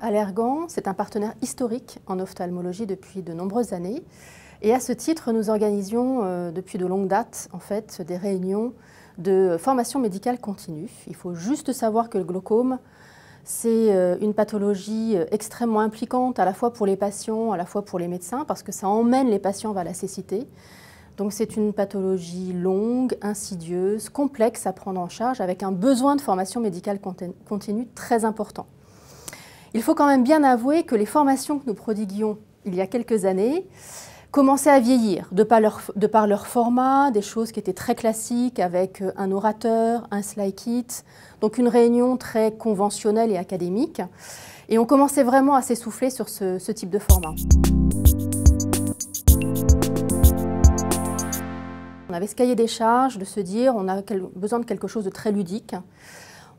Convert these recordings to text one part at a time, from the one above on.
Allergan, c'est un partenaire historique en ophtalmologie depuis de nombreuses années. Et à ce titre, nous organisions depuis de longues dates en fait, des réunions de formation médicale continue. Il faut juste savoir que le glaucome, c'est une pathologie extrêmement impliquante à la fois pour les patients, à la fois pour les médecins, parce que ça emmène les patients vers la cécité. Donc c'est une pathologie longue, insidieuse, complexe à prendre en charge, avec un besoin de formation médicale continue très important. Il faut quand même bien avouer que les formations que nous prodiguions il y a quelques années commençaient à vieillir, de par leur format, des choses qui étaient très classiques avec un orateur, un slide kit, donc une réunion très conventionnelle et académique. Et on commençait vraiment à s'essouffler sur ce type de format. On avait ce cahier des charges de se dire on a besoin de quelque chose de très ludique.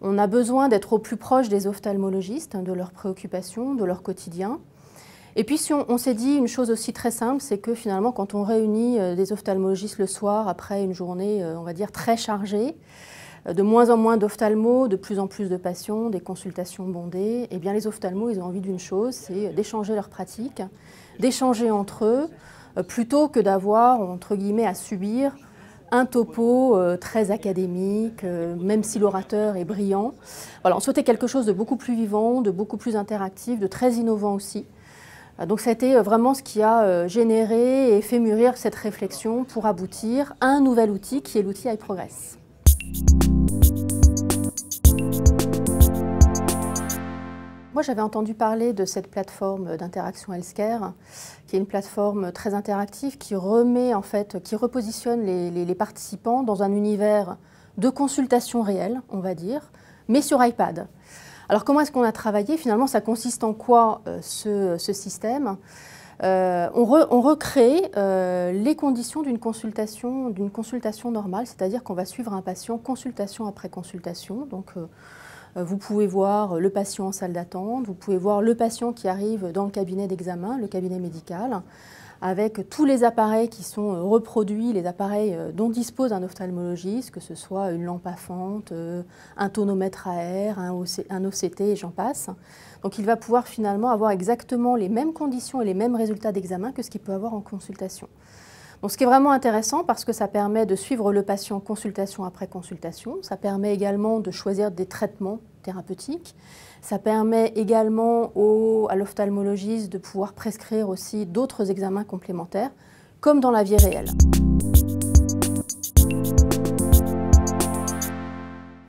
On a besoin d'être au plus proche des ophtalmologistes, de leurs préoccupations, de leur quotidien. Et puis on s'est dit une chose aussi très simple, c'est que finalement quand on réunit des ophtalmologistes le soir après une journée, on va dire, très chargée, de moins en moins d'ophtalmos, de plus en plus de patients, des consultations bondées, eh bien les ophtalmos, ils ont envie d'une chose, c'est d'échanger leurs pratiques, d'échanger entre eux, plutôt que d'avoir, entre guillemets, à subir un topo très académique, même si l'orateur est brillant. Voilà, on souhaitait quelque chose de beaucoup plus vivant, de beaucoup plus interactif, de très innovant aussi. Donc ça a été vraiment ce qui a généré et fait mûrir cette réflexion pour aboutir à un nouvel outil qui est l'outil EyeProgress. Moi, j'avais entendu parler de cette plateforme d'interaction healthcare, qui est une plateforme très interactive qui repositionne les participants dans un univers de consultation réelle, on va dire, mais sur iPad. Alors comment est-ce qu'on a travaillé? Finalement, ça consiste en quoi ce système? On recrée les conditions d'une consultation normale, c'est-à-dire qu'on va suivre un patient consultation après consultation. Donc, vous pouvez voir le patient en salle d'attente, vous pouvez voir le patient qui arrive dans le cabinet d'examen, le cabinet médical, avec tous les appareils qui sont reproduits, les appareils dont dispose un ophtalmologiste, que ce soit une lampe à fente, un tonomètre à air, un OCT et j'en passe. Donc il va pouvoir finalement avoir exactement les mêmes conditions et les mêmes résultats d'examen que ce qu'il peut avoir en consultation. Donc, ce qui est vraiment intéressant parce que ça permet de suivre le patient consultation après consultation, ça permet également de choisir des traitements thérapeutiques, ça permet également à l'ophtalmologiste de pouvoir prescrire aussi d'autres examens complémentaires, comme dans la vie réelle.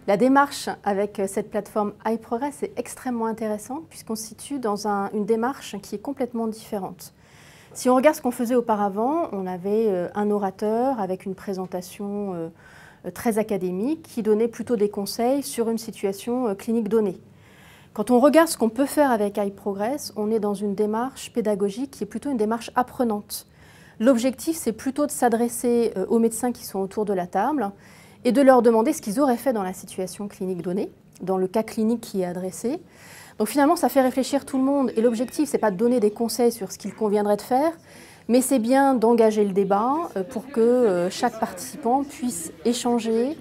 La démarche avec cette plateforme EyeProgress est extrêmement intéressante puisqu'on se situe dans une démarche qui est complètement différente. Si on regarde ce qu'on faisait auparavant, on avait un orateur avec une présentation très académique qui donnait plutôt des conseils sur une situation clinique donnée. Quand on regarde ce qu'on peut faire avec EyeProgress, on est dans une démarche pédagogique qui est plutôt une démarche apprenante. L'objectif, c'est plutôt de s'adresser aux médecins qui sont autour de la table et de leur demander ce qu'ils auraient fait dans la situation clinique donnée, dans le cas clinique qui est adressé. Donc finalement, ça fait réfléchir tout le monde et l'objectif, ce n'est pas de donner des conseils sur ce qu'il conviendrait de faire, mais c'est bien d'engager le débat pour que chaque participant puisse échanger,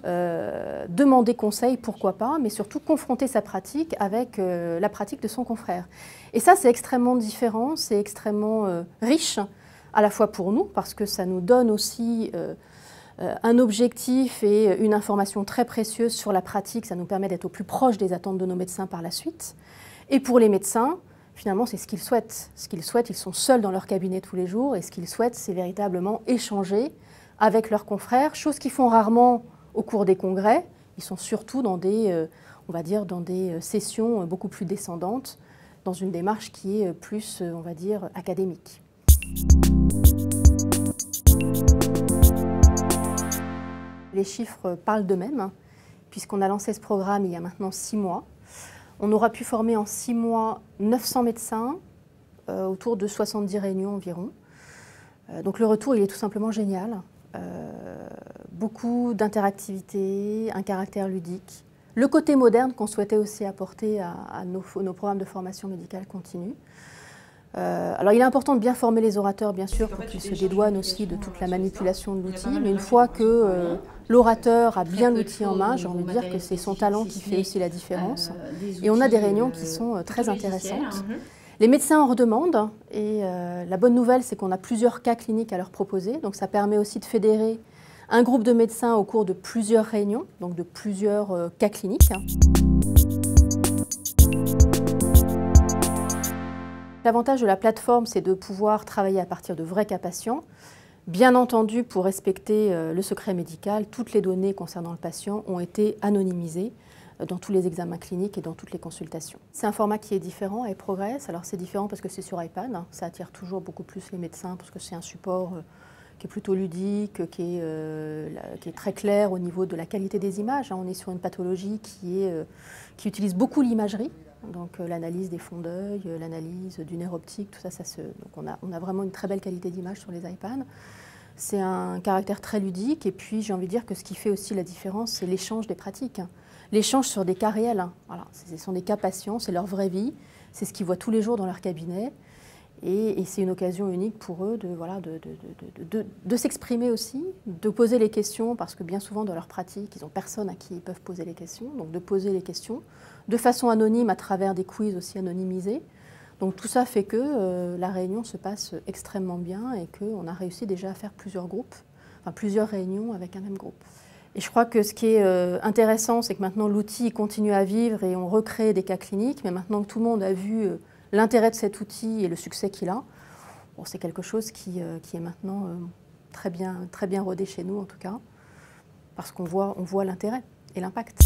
demander conseil, pourquoi pas, mais surtout confronter sa pratique avec la pratique de son confrère. Et ça, c'est extrêmement différent, c'est extrêmement riche, à la fois pour nous, parce que ça nous donne aussi un objectif et une information très précieuse sur la pratique, ça nous permet d'être au plus proche des attentes de nos médecins par la suite. Et pour les médecins, finalement, c'est ce qu'ils souhaitent. Ce qu'ils souhaitent, ils sont seuls dans leur cabinet tous les jours et ce qu'ils souhaitent, c'est véritablement échanger avec leurs confrères, chose qu'ils font rarement au cours des congrès. Ils sont surtout dans on va dire, dans des sessions beaucoup plus descendantes, dans une démarche qui est plus, on va dire, académique. Les chiffres parlent d'eux-mêmes, puisqu'on a lancé ce programme il y a maintenant 6 mois. On aura pu former en 6 mois 900 médecins, autour de 70 réunions environ. Donc le retour, il est tout simplement génial. Beaucoup d'interactivité, un caractère ludique. Le côté moderne qu'on souhaitait aussi apporter à nos programmes de formation médicale continue. Alors il est important de bien former les orateurs, bien sûr, pour qu'ils se dédouanent aussi de toute la manipulation de l'outil, mais une fois que l'orateur a bien l'outil en main, j'ai envie de dire que c'est son talent qui fait aussi la différence. Et on a des réunions qui sont très intéressantes. Les médecins en redemandent, et la bonne nouvelle, c'est qu'on a plusieurs cas cliniques à leur proposer, donc ça permet aussi de fédérer un groupe de médecins au cours de plusieurs réunions, donc de plusieurs cas cliniques. L'avantage de la plateforme, c'est de pouvoir travailler à partir de vrais cas patients. Bien entendu, pour respecter le secret médical, toutes les données concernant le patient ont été anonymisées dans tous les examens cliniques et dans toutes les consultations. C'est un format qui est différent et progresse. Alors c'est différent parce que c'est sur iPad, ça attire toujours beaucoup plus les médecins parce que c'est un support qui est plutôt ludique, qui est très clair au niveau de la qualité des images. On est sur une pathologie qui utilise beaucoup l'imagerie. Donc l'analyse des fonds d'œil, l'analyse du nerf optique, tout ça, donc on a vraiment une très belle qualité d'image sur les iPads. C'est un caractère très ludique et puis j'ai envie de dire que ce qui fait aussi la différence, c'est l'échange des pratiques. L'échange sur des cas réels. Voilà, ce sont des cas patients, c'est leur vraie vie, c'est ce qu'ils voient tous les jours dans leur cabinet et c'est une occasion unique pour eux de s'exprimer aussi, de poser les questions parce que bien souvent dans leur pratique, ils n'ont personne à qui ils peuvent poser les questions, donc de poser les questions de façon anonyme à travers des quiz aussi anonymisés. Donc tout ça fait que la réunion se passe extrêmement bien et qu'on a réussi déjà à faire plusieurs groupes, enfin plusieurs réunions avec un même groupe. Et je crois que ce qui est intéressant, c'est que maintenant l'outil continue à vivre et on recrée des cas cliniques, mais maintenant que tout le monde a vu l'intérêt de cet outil et le succès qu'il a, bon, c'est quelque chose qui est maintenant très bien rodé chez nous en tout cas, parce qu'on voit l'intérêt et l'impact.